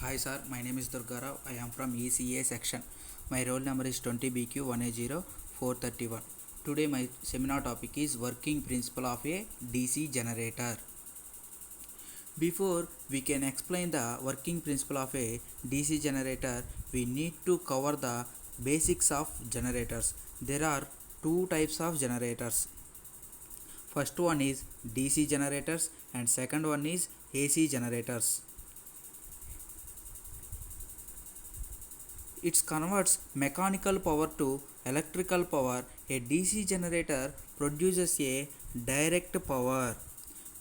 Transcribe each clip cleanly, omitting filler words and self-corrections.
Hi sir, my name is Durgarao. I am from ECA section. My roll number is 20BQ180431. Today my seminar topic is working principle of a DC generator. Before we can explain the working principle of a DC generator, we need to cover the basics of generators. There are two types of generators. First one is DC generators and second one is AC generators. It converts mechanical power to electrical power. A DC generator produces a direct power,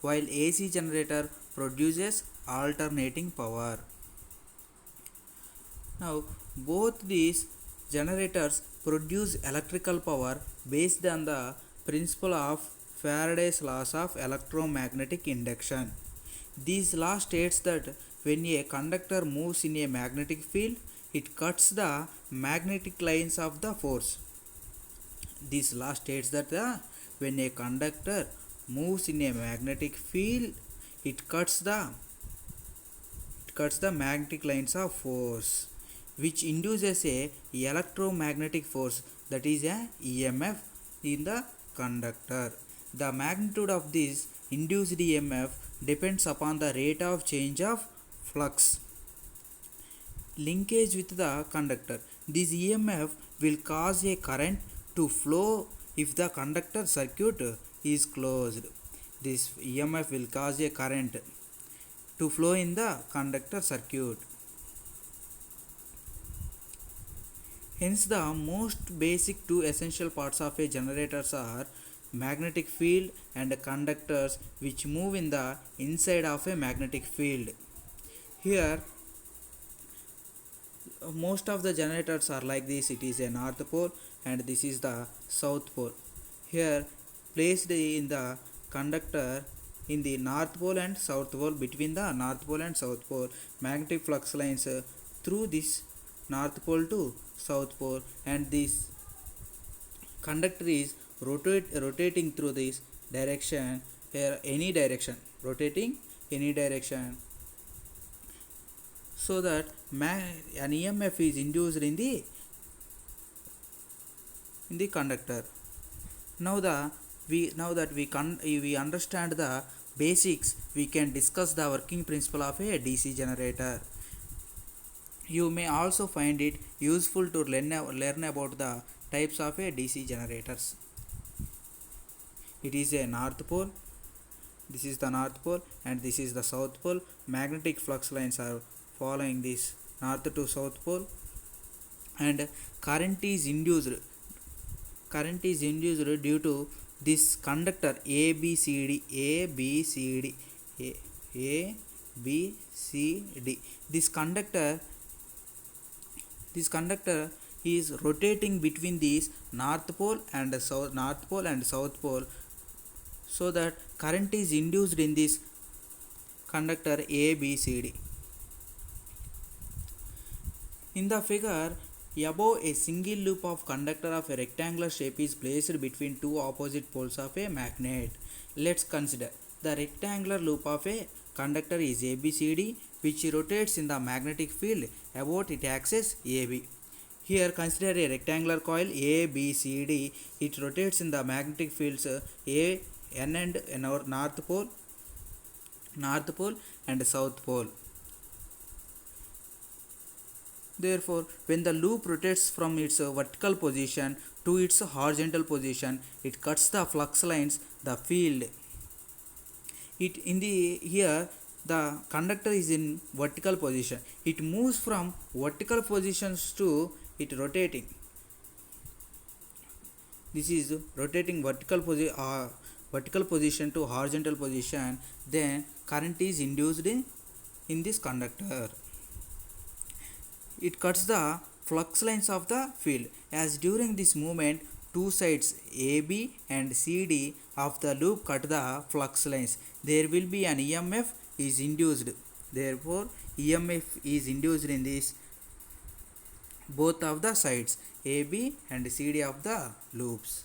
while AC generator produces alternating power. Now, both these generators produce electrical power based on the principle of Faraday's laws of electromagnetic induction. This law states that when a conductor moves in a magnetic field, it cuts the magnetic lines of the force. This law states that when a conductor moves in a magnetic field, it cuts the magnetic lines of force, which induces a electromagnetic force, that is a EMF in the conductor. The magnitude of this induced EMF depends upon the rate of change of flux linkage with the conductor. This EMF will cause a current to flow if the conductor circuit is closed. This EMF will cause a current to flow in the conductor circuit. Hence, the most basic two essential parts of a generator are magnetic field and conductors which move in the inside of a magnetic field. Here, most of the generators are like this. It is a north pole and this is the south pole. Here, placed in the conductor in the north pole and south pole, between the north pole and south pole, magnetic flux lines through this north pole to south pole, and this conductor is rotating through this direction, here any direction, rotating any direction, so that an EMF is induced in the conductor. Now that we understand the basics, we can discuss the working principle of a DC generator. You may also find it useful to learn about the types of a DC generators. It is a north pole. This is the north pole and this is the south pole. Magnetic flux lines are following this north to south pole, and current is induced due to this conductor ABCD. This conductor is rotating between these north pole and south pole, so that current is induced in this conductor ABCD. In the figure above, a single loop of conductor of a rectangular shape is placed between two opposite poles of a magnet. Let's consider the rectangular loop of a conductor is ABCD, which rotates in the magnetic field about its axis AB. Here consider a rectangular coil ABCD. It rotates in the magnetic fields A, N and north pole and south pole. Therefore, when the loop rotates from its vertical position to its horizontal position, it cuts the flux lines, the field. Here the conductor is in vertical position. It moves from vertical positions to it rotating. This is rotating vertical position to horizontal position. Then current is induced in this conductor. It cuts the flux lines of the field, as during this movement two sides AB and CD of the loop cut the flux lines. There will be an EMF is induced. Therefore, EMF is induced in this both of the sides AB and CD of the loops.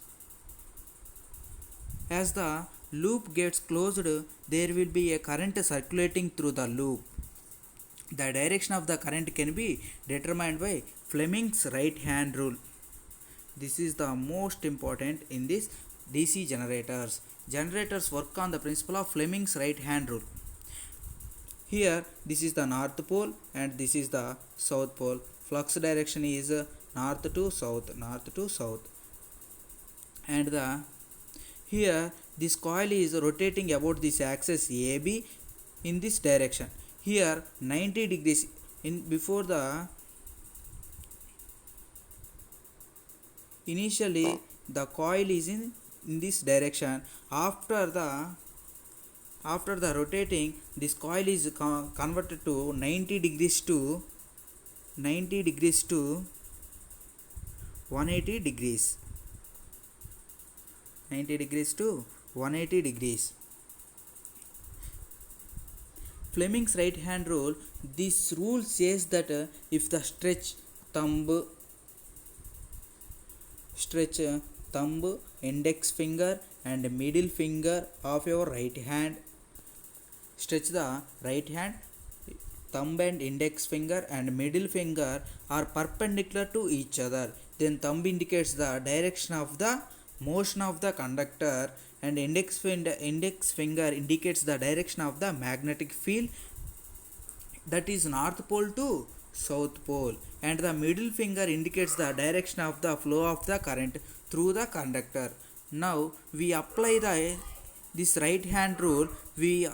As the loop gets closed, there will be a current circulating through the loop. The direction of the current can be determined by Fleming's right hand rule. This is the most important in this DC generators. Generators work on the principle of Fleming's right hand rule. Here this is the north pole and this is the south pole. Flux direction is north to south, and the here this coil is rotating about this axis AB in this direction. Here 90 degrees in before the initially the coil is in this direction. After the rotating, this coil is converted to 90 degrees to 180 degrees. 90 degrees to 180 degrees. Fleming's right hand rule. This rule says that if the stretch thumb, index finger and middle finger of your right hand, stretch the right hand, thumb and index finger and middle finger are perpendicular to each other, then thumb indicates the direction of the motion of the conductor and index finger indicates the direction of the magnetic field, that is north pole to south pole, and the middle finger indicates the direction of the flow of the current through the conductor. Now we apply this right hand rule. We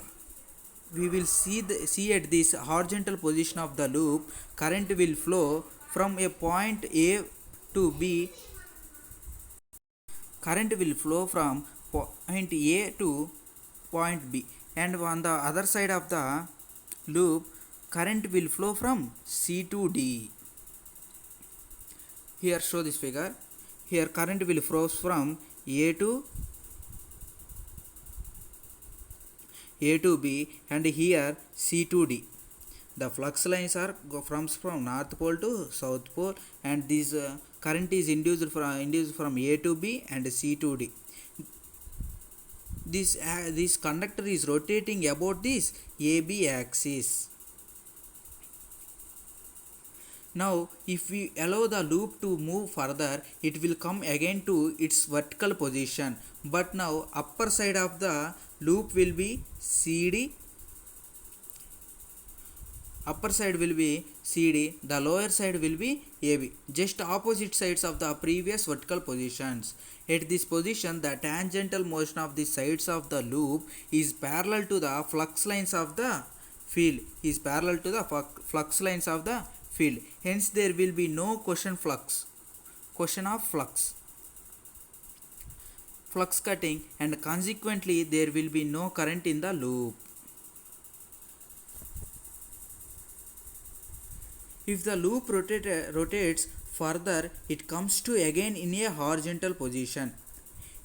will see at this horizontal position of the loop, current will flow from a point A to B. Current will flow from point A to point B, and on the other side of the loop, current will flow from C to D. Here show this figure. Here current will flow from A to B, and here C to D. The flux lines are from north pole to south pole, and this current is induced from A to B and C to D. This conductor is rotating about this AB axis. Now if we allow the loop to move further, it will come again to its vertical position, but now upper side of the loop will be CD, upper side will be CD, the lower side will be AB, just opposite sides of the previous vertical positions. At this position, the tangential motion of the sides of the loop is parallel to the flux lines of the field, hence there will be no question of flux cutting, and consequently there will be no current in the loop. If the loop rotates further, it comes to again in a horizontal position.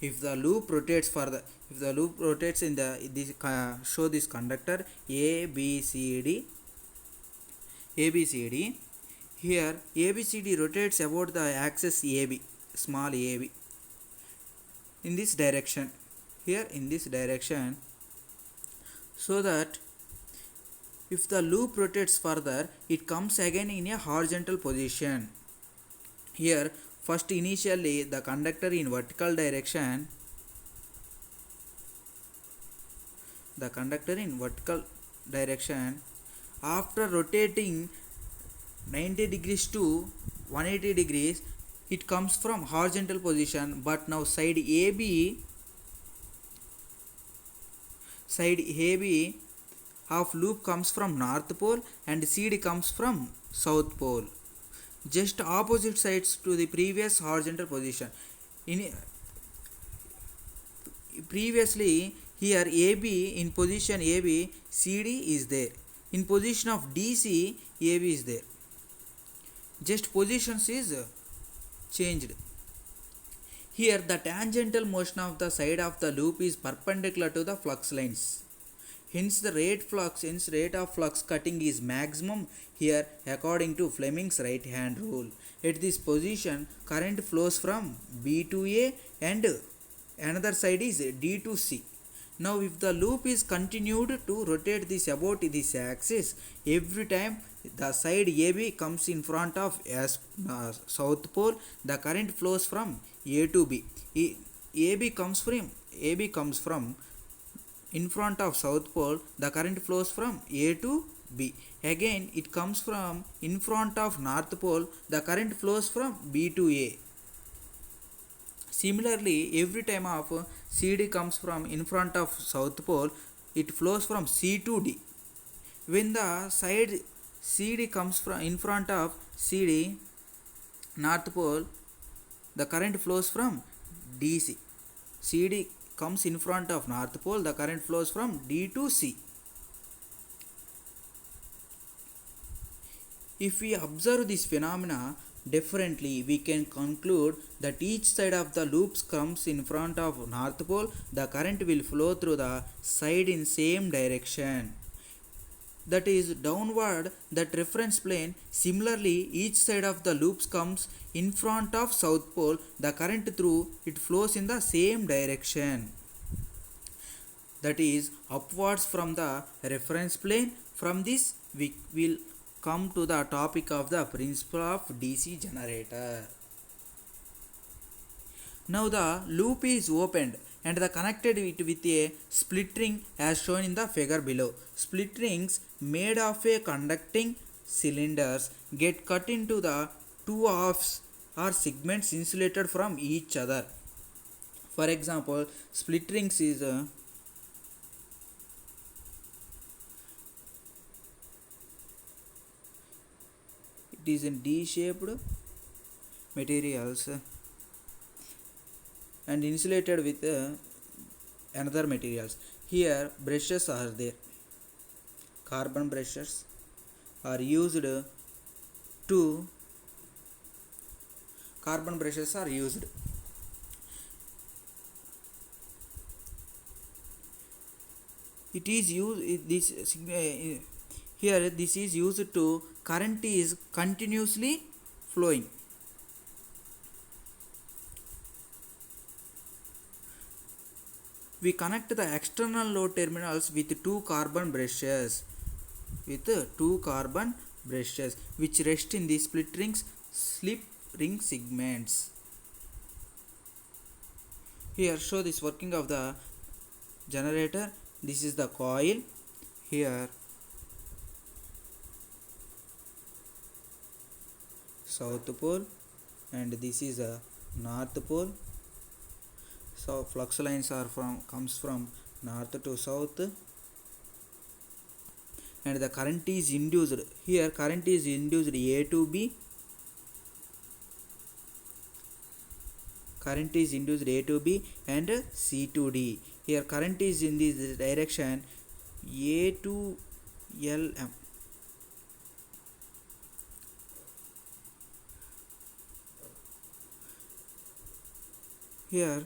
If the loop rotates in show this conductor ABCD. Here ABCD rotates about the axis AB, small AB, in this direction. Here in this direction, so that if the loop rotates further, it comes again in a horizontal position. Here first initially the conductor in vertical direction, after rotating 90 degrees to 180 degrees, it comes from horizontal position, but now side AB of loop comes from north pole and CD comes from south pole, just opposite sides to the previous horizontal position. Previously here AB, in position AB, CD is there, in position of DC AB is there, just positions is changed. Here the tangential motion of the side of the loop is perpendicular to the flux lines, hence the rate of flux cutting is maximum here according to Fleming's right hand rule. At this position, current flows from B to A and another side is D to C. Now if the loop is continued to rotate this about this axis, every time the side AB comes in front of south pole, the current flows from A to B. AB comes from in front of south pole, the current flows from A to B. Again it comes from in front of north pole, the current flows from B to A. Similarly, every time of CD comes from in front of south pole, it flows from C to D. When the side CD comes from in front of CD north pole, the current flows from DC. CD comes in front of north pole, the current flows from D to C. If we observe this phenomena differently, we can conclude that each side of the loops comes in front of north pole, the current will flow through the side in same direction, that is downward that reference plane. Similarly, each side of the loops comes in front of south pole, the current through it flows in the same direction, that is upwards from the reference plane. From this we will come to the topic of the principle of DC generator. Now the loop is opened and the connected it with a split ring as shown in the figure below. Split rings made of a conducting cylinders get cut into the two halves or segments insulated from each other. For example, split rings is it is in D-shaped materials and insulated with another materials. Here brushes are there. Carbon brushes are used to carbon brushes are used. It is used this here this is used to current is continuously flowing. We connect the external load terminals with two carbon brushes which rest in the split rings slip ring segments. Here show this working of the generator. This is the coil. Here south pole and this is a north pole. So flux lines are comes from north to south and the current is induced. Here current is induced A to B. Current is induced A to B and C to D. Here current is in this direction A to LM. Here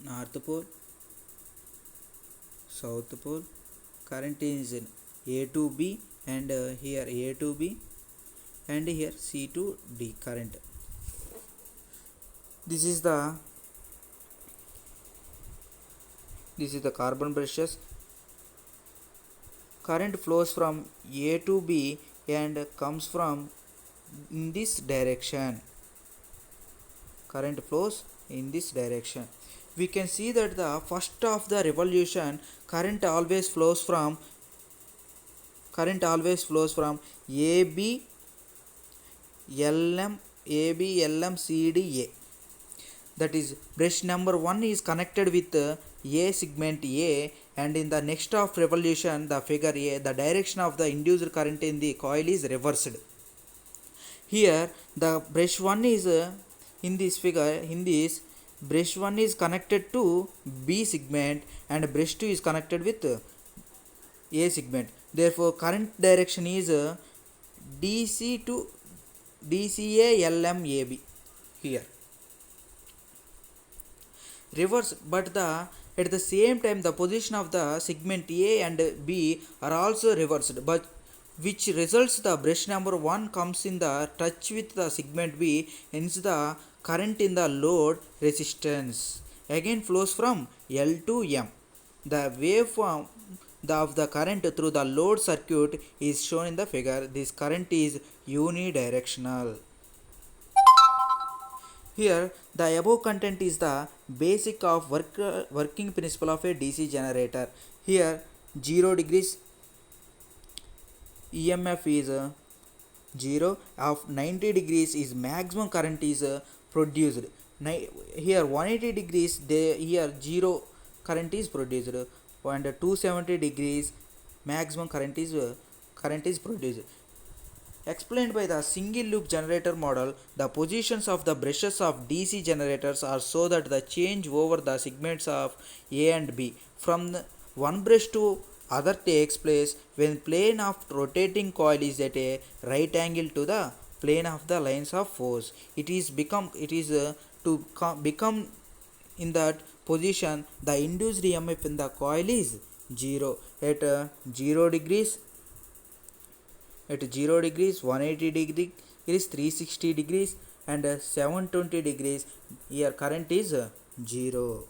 north pole, south pole, current is in A to B and here A to B and here C to D current. This is the carbon brushes. Current flows from A to B and comes from in this direction. Current flows in this direction. We can see that the first of the revolution current always flows from AB LM CD A. That is brush number 1 is connected with A segment A, and in the next of revolution the figure A, the direction of the induced current in the coil is reversed. Here the brush 1 is in this figure, in this brush 1 is connected to B segment and brush 2 is connected with A segment. Therefore current direction is DC to DCA LM AB here. Reverse, but at the same time the position of the segment A and B are also reversed, but which results the brush number 1 comes in the touch with the segment B, hence the current in the load resistance again flows from L to M. The waveform of the current through the load circuit is shown in the figure. This current is unidirectional. Here, the above content is the basic of working principle of a DC generator. Here, 0 degrees EMF is 0, of 90 degrees is maximum current is produced. Here 180 degrees, here 0 current is produced, and 270 degrees maximum current is produced. Explained by the single loop generator model, the positions of the brushes of DC generators are so that the change over the segments of A and B from one brush to other takes place when plane of rotating coil is at a right angle to the plane of the lines of force. It is become in that position the induced EMF in the coil is 0 at 0 degrees, at 0 degrees, 180 degrees, 360 degrees, and 720 degrees. Here current is 0.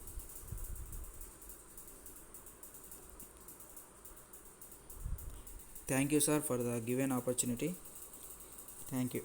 Thank you, sir, for the given opportunity. Thank you.